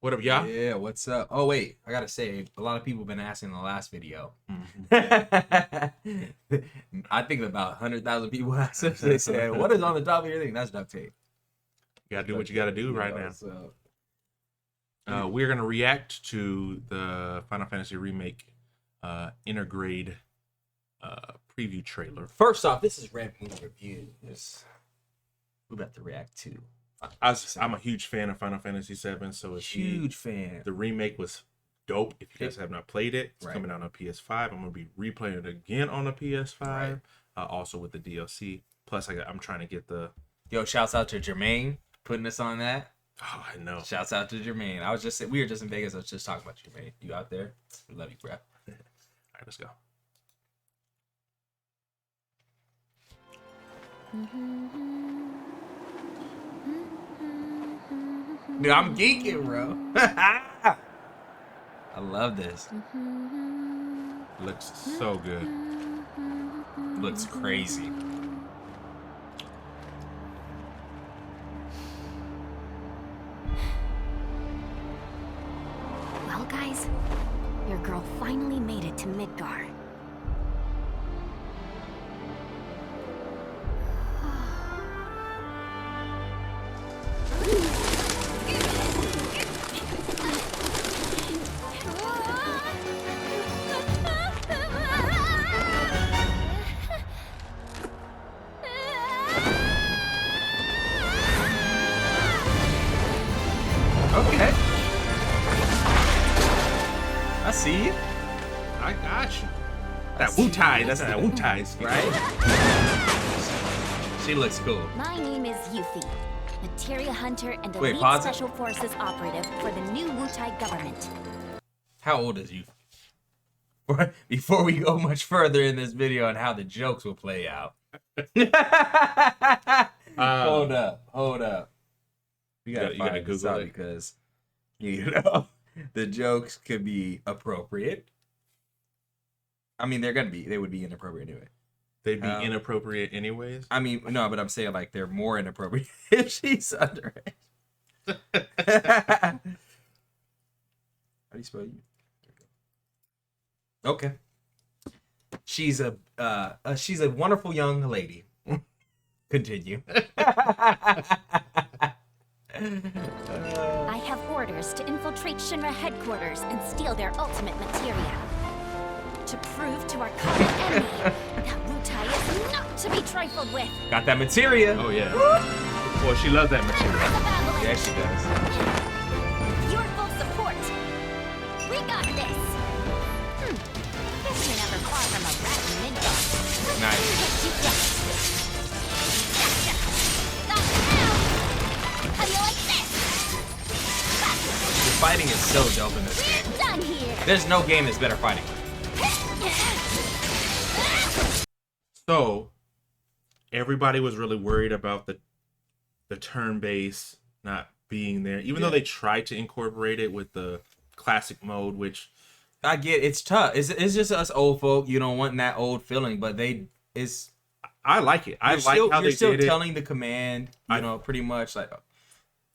What up, y'all? Yeah, what's up? Oh, wait, I gotta say, a lot of people have been asking in the last video. I think about 100,000 people asked us. They said, what is on the top of your thing? That's duct tape. You gotta do what you gotta do right now. So, We're gonna react to the Final Fantasy Remake Intergrade preview trailer. first off, this is Red Moon Review. We're about to react to. I'm a huge fan of Final Fantasy VII, so it's Huge fan. The remake was dope. If you guys have not played it, it's Right. coming out on PS5. I'm gonna be replaying it again on the PS5, Right. Also with the DLC. Plus, I'm trying to get the. Yo, shouts out to Jermaine putting us on that. Oh, I know. Shouts out to Jermaine. We were just in Vegas. I was just talking about Jermaine. You out there? We love you, bro. All right, let's go. Dude, I'm geeking, bro. I love this. Looks so good. Looks crazy. Well, guys, your girl finally made it to Midgar. Okay. I see you. I got you. That Wu-Tai, that's that Wu-Tai skill. Right? She looks cool. My name is Yuffie, materia hunter and Wait, elite pause it. special forces operative for the new Wu-Tai government. How old is you? Before we go much further in this video on how the jokes will play out. Hold up. You gotta You gotta find this Google out it. because, you know, the jokes could be appropriate. I mean, they would be inappropriate anyway. They'd be inappropriate anyways. I mean, no, but I'm saying like they're more inappropriate if she's underage. How do you spell you? Okay. She's a wonderful young lady. Continue. I have orders to infiltrate Shinra headquarters and steal their ultimate materia. To prove to our common enemy that Wu-Tai is not to be trifled with. Got that materia. Oh yeah. Well, she loves that material. Yeah, she does. With your full support, we got this. Guess you're never far from a rat in Midgar. Nice. How do you like this? The fighting is so dope in this game. We're done here. There's no game that's better fighting. So, everybody was really worried about the turn base not being there, even though they tried to incorporate it with the classic mode, which I get it's tough. It's just us old folk. You don't want that old feeling, but I like it. I like how you're they still did it. telling the command. You know, pretty much like.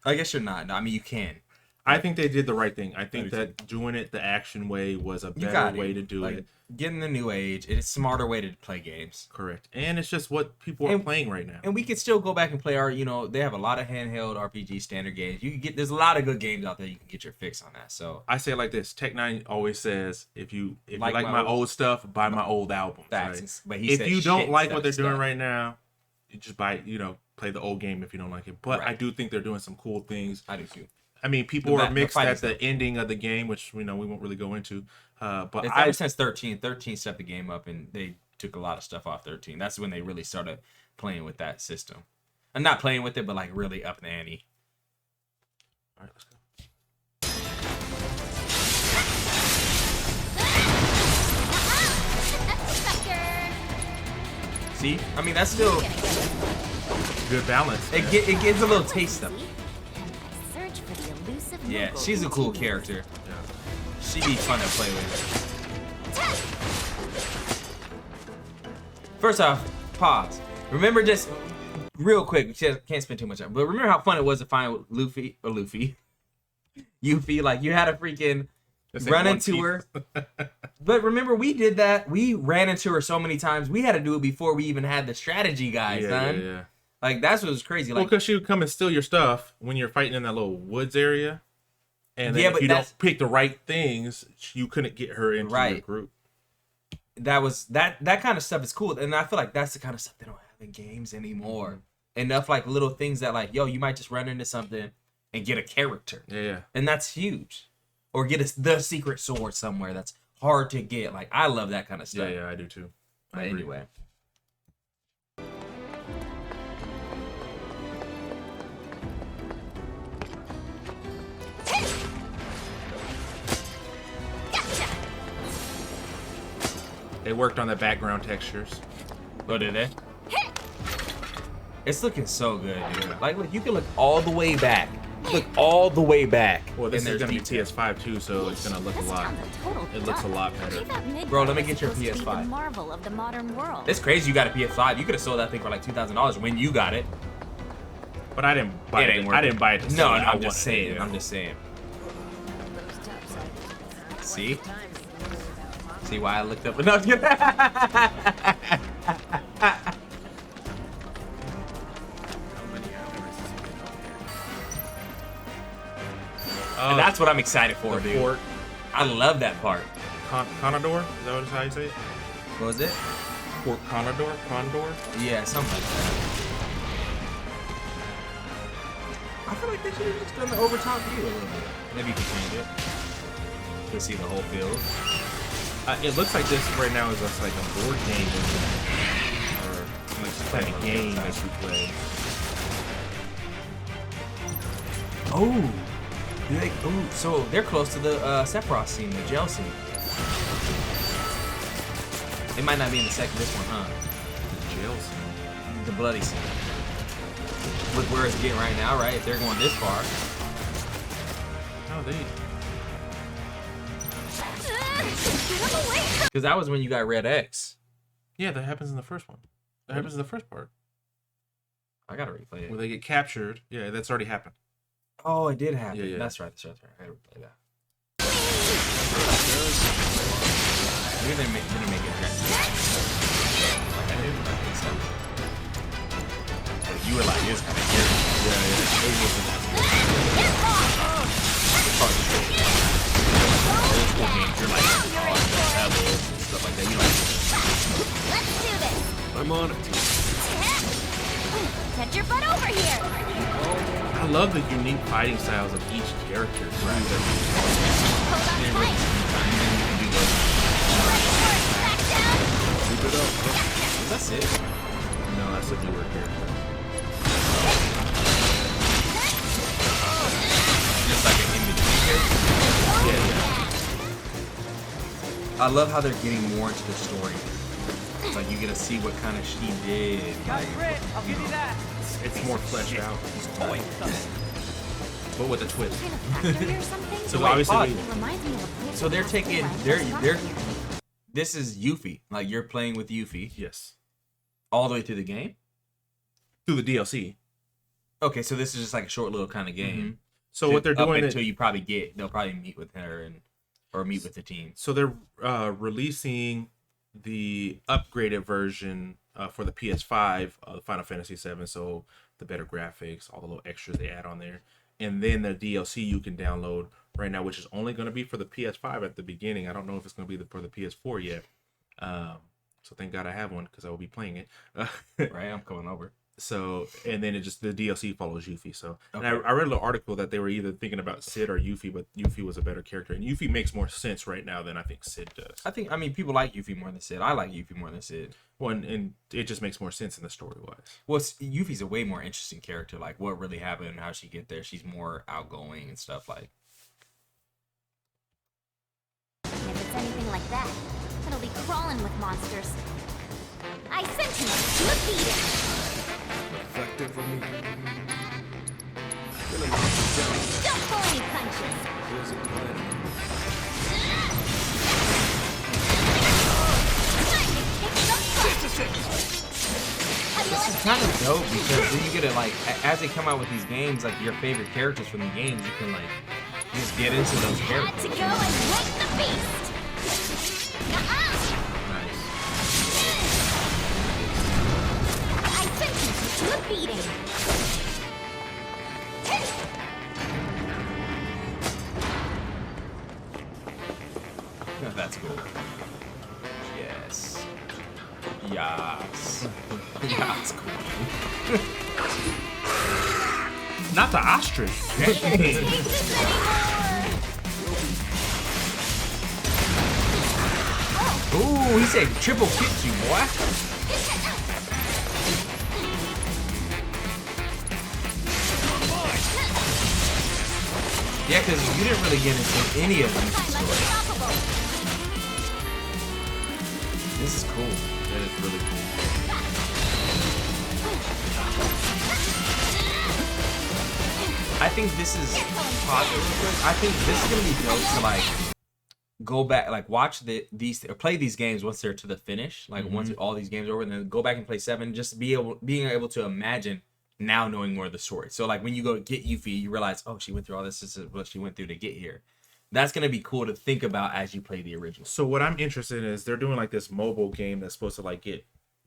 I guess you're not. No, I mean, you can. I think they did the right thing. I think do that doing it the action way was a You better got way to do it. Getting the new age, it's a smarter way to play games. Correct. And it's just what people are playing right now. And we can still go back and play our, they have a lot of handheld RPG standard games. You can there's a lot of good games out there. You can get your fix on that. So I say it like this: Tech9 always says, if you like my my old stuff, buy my old albums. facts. Right? But he If said you don't shit like what they're stuff. doing right now, you just play the old game if you don't like it. But I Right. do think they're doing some cool things. I do too. I mean, people are mixed fighting at the ending of the game, which we won't really go into. But It's ever since 13 stepped the game up, and they took a lot of stuff off 13. That's when they really started playing with that system. And not playing with it, but like really up the ante. All right, let's go. See? I mean, that's still Good balance. it gives a little taste of it. Search for the elusive Yeah, mogul she's a cool continues. character. Yeah. She'd be fun to play with. First off, pause. Remember, just real quick, we can't spend too much time, but remember how fun it was to find Luffy. Yuffie, like you had a freaking It's like run One into Piece. her. But remember, we did that. We ran into her so many times. We had to do it before we even had the strategy guys, son. Yeah. Like that's what was crazy. Well, Like, because she would come and steal your stuff when you're fighting in that little woods area. And then Yeah, if but you that's- don't pick the right things, you couldn't get her into your Right. group. that kind of stuff is cool, and I feel like that's the kind of stuff they don't have in games anymore. Enough like little things that like, yo, you might just run into something and get a character, Yeah. and that's huge. Or get the secret sword somewhere that's hard to get. Like I love that kind of stuff. Yeah, I do too. But I agree. anyway. Gotcha! They worked on the background textures. Oh, did they? It's looking so good, dude. Like, look, you can look all the way back. Look all the way back. Well, this and is there's going to be detail. PS5 too, so it's going to look a This lot. town's a total It looks a dump. lot better. I thought Midgar Bro, let me was get your supposed to be the PS5. marvel of the modern world. It's crazy you got a PS5. You could have sold that thing for like $2,000 when you got it. But I didn't buy It it. ain't I worth didn't it. buy it to No, sell it. I I'm wanted just it, saying. yeah. I'm just saying. See? See why I looked up enough? Oh, That's what I'm excited for, the dude. Fort I love that part. Conador? Is that how you say it? What was it? Fort Conador? Condor? Yeah, something like that. I feel like they should have just done the overtop view a little bit. Maybe you can change it. To see the whole field. It looks like this right now is just like a board game, isn't it? Or like some kind of game that you play. Oh! So they're close to the Sephiroth scene, the jail scene. It might not be in this one, huh? The jail scene. The bloody scene. Look where it's getting right now, right? If they're going this far. Oh, they. Get away from Because that was when you got Red X. Yeah, that happens in the first one. That happens in the first part. I gotta replay it. Where they get captured. Yeah, that's already happened. Oh, it did happen. Yeah. That's right. I gotta replay that. Maybe they didn't make it drastic. Like I did, but I think so. But you were like, it's kind of scary. Yeah. It wasn't that Old school games, you're like, levels and stuff like that. You like, Let's do this! I'm on it. Get your butt over here! I love the unique fighting styles of each character. Right. Hold on tight! Back down! Keep it up. that's it. No, that's a newer character. Just like an in-between character. Yeah. I love how they're getting more into the story. It's like you get to see what kind of she did. Like, I'll give you that. It's more fleshed out. But with a twist. Kind of factory or something? So wait, obviously, pause. It reminds me of a place So they're that has taking, civilized they're, restaurants. this is Yuffie. Like you're playing with Yuffie yes, all the way through the game. through the DLC. Okay, so this is just like a short little kind of game. So what they're doing until you probably they'll probably meet with her or meet with the team. So they're releasing the upgraded version for the PS5 of Final Fantasy VII. So the better graphics, all the little extras they add on there, and then the DLC you can download right now, which is only going to be for the PS5 at the beginning. I don't know if it's going to be for the PS4 yet. So thank God I have one because I will be playing it. Right, I'm coming over. So, and then it just, the DLC follows Yuffie. So, and Okay. I read a little article that they were either thinking about Sid or Yuffie, but Yuffie was a better character. And Yuffie makes more sense right now than I think Sid does. I mean, people like Yuffie more than Sid. I like Yuffie more than Sid. Well, and it just makes more sense in the story wise. Well, Yuffie's a way more interesting character. Like, what really happened and how she get there. She's more outgoing and stuff like. If it's anything like that, it'll be crawling with monsters. I sent him to a beating. Effective for me. Don't pull any punches. Here's a plan. Time to kick some butt. How do you This like is kind of dope because then you get to like, as they come out with these games, like your favorite characters from the games, you can like Just get into those Had characters. to go and wake the beast. Nuh-uh. Nice. I sentence you to a beating. That's cool. Yes. Yes. Yeah, it's cool. Not the ostrich. Take this anymore. Ooh, he said triple kick you, boy. Yeah, because you didn't really get into any of them. I'm unstoppable. This is cool. That is really cool. I think this is pause it real quick. I think this is gonna be dope to like go back, like watch these or play these games once they're to the finish. Like once all these games are over, and then go back and play 7. Just being able to imagine now knowing more of the story. So like when you go get Yuffie, you realize, oh, she went through all this. This is what she went through to get here. That's gonna be cool to think about as you play the original. So what I'm interested in is they're doing like this mobile game that's supposed to like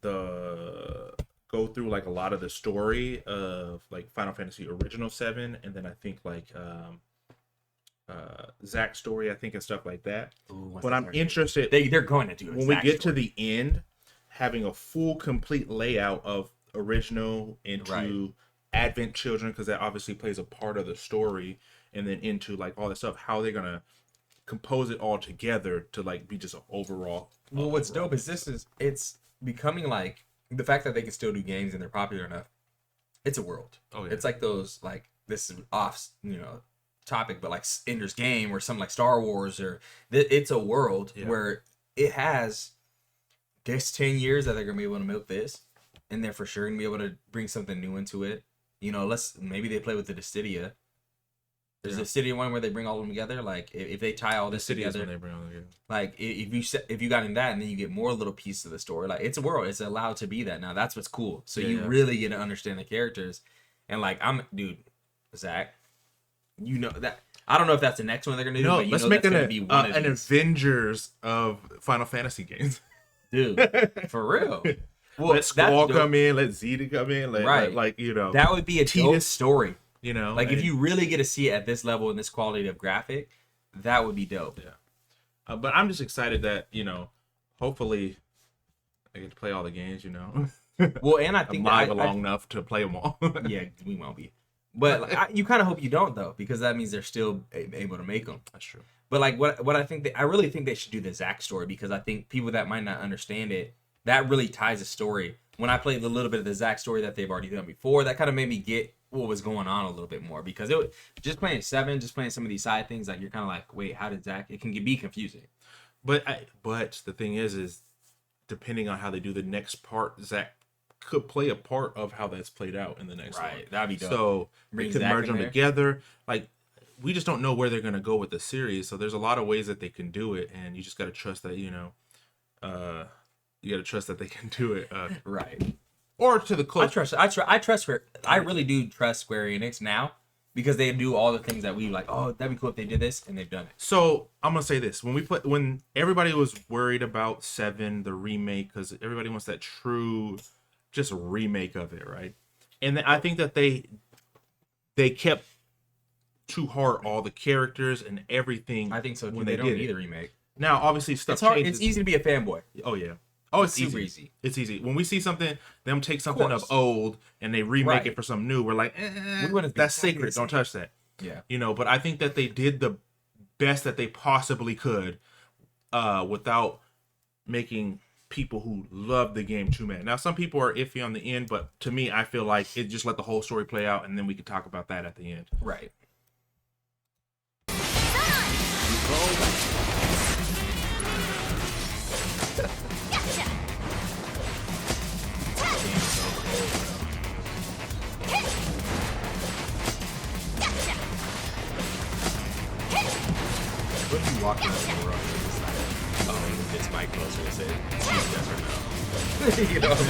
go through like a lot of the story of like Final Fantasy Original 7, and then I think like Zack's story, I think, and stuff like that. Ooh, But I'm interested they're going to do it when we get to the end, having a full complete layout of original into Advent Children, because that obviously plays a part of the story, and then into like all this stuff, how they're gonna compose it all together to like be just an overall. Well, what's dope is it's becoming like the fact that they can still do games and they're popular enough. It's a world. Oh, yeah. It's like those, like, this is off, topic, but like Ender's Game or something like Star Wars, or it's a world where it has this 10 years that they're gonna be able to milk this, and they're for sure gonna be able to bring something new into it. Maybe they play with the Dissidia. There's a Dissidia one where they bring all of them together. Like if they tie all this City is together, when they bring all together. like if you got in that, and then you get more little pieces of the story. Like it's a world. It's allowed to be that now. That's what's cool. So you really get to understand the characters, and like Zach, that. I don't know if that's the next one they're gonna do. No, but let's know make that's an gonna be one of these. Avengers of Final Fantasy games. Dude, for real. Well, Let Squall come in, let Zeta come in, let that would be a dope story. Like if you really get to see it at this level and this quality of graphic, that would be dope. Yeah. But I'm just excited that, hopefully I get to play all the games, Well, and I think I'm live long enough to play them all. Yeah, we won't be. But you kind of hope you don't, though, because that means they're still able to make them. That's true. But like what I think I really think they should do the Zack story, because I think people that might not understand it, that really ties the story. When I played a little bit of the Zack story that they've already done before, that kind of made me get what was going on a little bit more, because just playing 7, just playing some of these side things, like you're kind of like, wait, how did Zack? It can be confusing. But the thing is depending on how they do the next part, Zack could play a part of how that's played out in the next one. Right, that'd be dope. So Bring they could Zack merge in them there. together. Like, we just don't know where they're gonna go with the series. So there's a lot of ways that they can do it, and you just gotta trust that you gotta trust that they can do it. Right. Or to the close. I really do trust Square Enix now, because they do all the things that we like. Oh, that'd be cool if they did this, and they've done it. So I'm gonna say this: when everybody was worried about 7, the remake, because everybody wants that true, just remake of it, right? And I think that they kept to heart all the characters and everything. I think so too. When They don't did need it. a remake. Now, obviously, stuff It's hard. changes. It's easy to be a fanboy. Oh yeah. Oh, it's Super easy. easy. It's easy. When we see something, them take something course. of old and they remake Right. it for something new, we're like, We want it to be that's exactly sacred. the same. Don't touch that. Yeah. But I think that they did the best that they possibly could without making people who love the game too mad. Now, some people are iffy on the end, but to me, I feel like it just let the whole story play out, and then we could talk about that at the end. Right. Gotcha. Gotcha. What if you walk around the road and it's like, oh, this mic closer and say, yes or no? You know, like,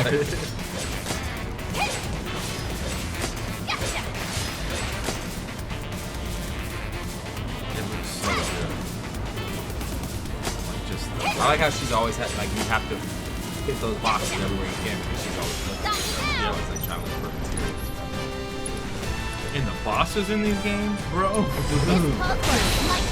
Gotcha. I like how she's always had like you have to hit those boxes everywhere you can because she's always looking. She's always like trying to look for materials. And the bosses in these games, bro. This called for light.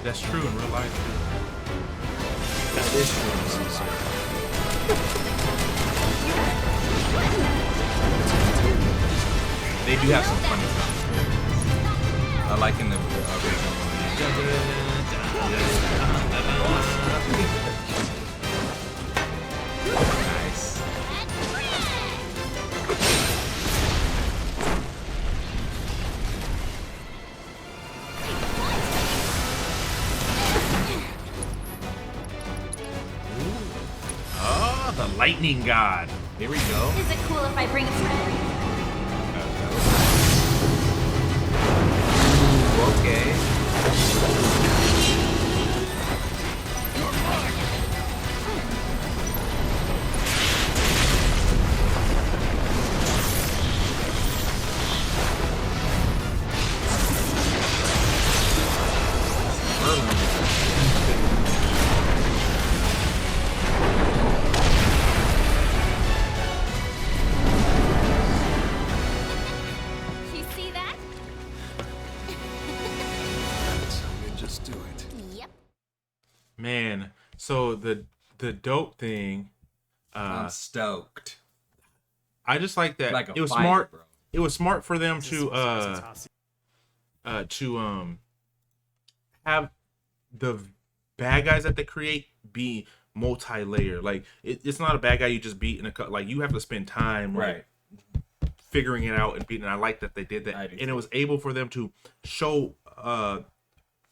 That's true in real life too. That is true. They do have some funny stuff. I like in the nice. Oh, the lightning god. Here we go. Is it cool if I bring a friend? Okay. You see that? Just do it. Yep. Man, so the dope thing, I'm stoked. I just like that Like a it was fighter, smart. bro. It was smart for them to have the bad guys that they create be multi-layer. Like it's not a bad guy you just beat in a cut. Like you have to spend time Right. figuring it out and beating. And I like that they did that, I do and it was able for them to show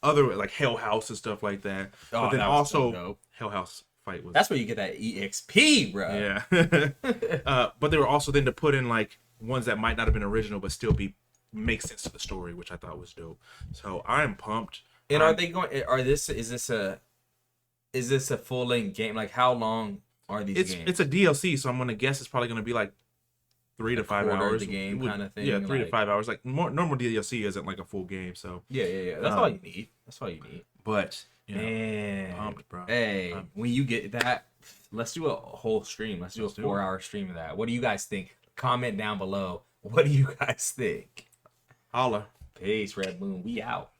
other like Hell House and stuff like that. Oh, but then that was so also dope. Hell House fight was That's where you get that EXP, bro. yeah. But they were also then to put in like ones that might not have been original but still make sense to the story, which I thought was dope. So I'm pumped. And are they going? Is this a full length game? Like how long are these games? It's a DLC, so I'm gonna guess it's probably gonna be like 3 to 5 quarter of hours. the game Would- kinda thing, Yeah, 3 to like- 5 hours. Like normal DLC isn't like a full game. So, yeah. That's all you need. That's all you need. but you know, Man, pumped, bro. Hey, when you get that, let's do a whole stream. Let's do Let's a do it. 4-hour stream of that. What do you guys think? Comment down below. What do you guys think? holla. Peace, Red Moon. We out.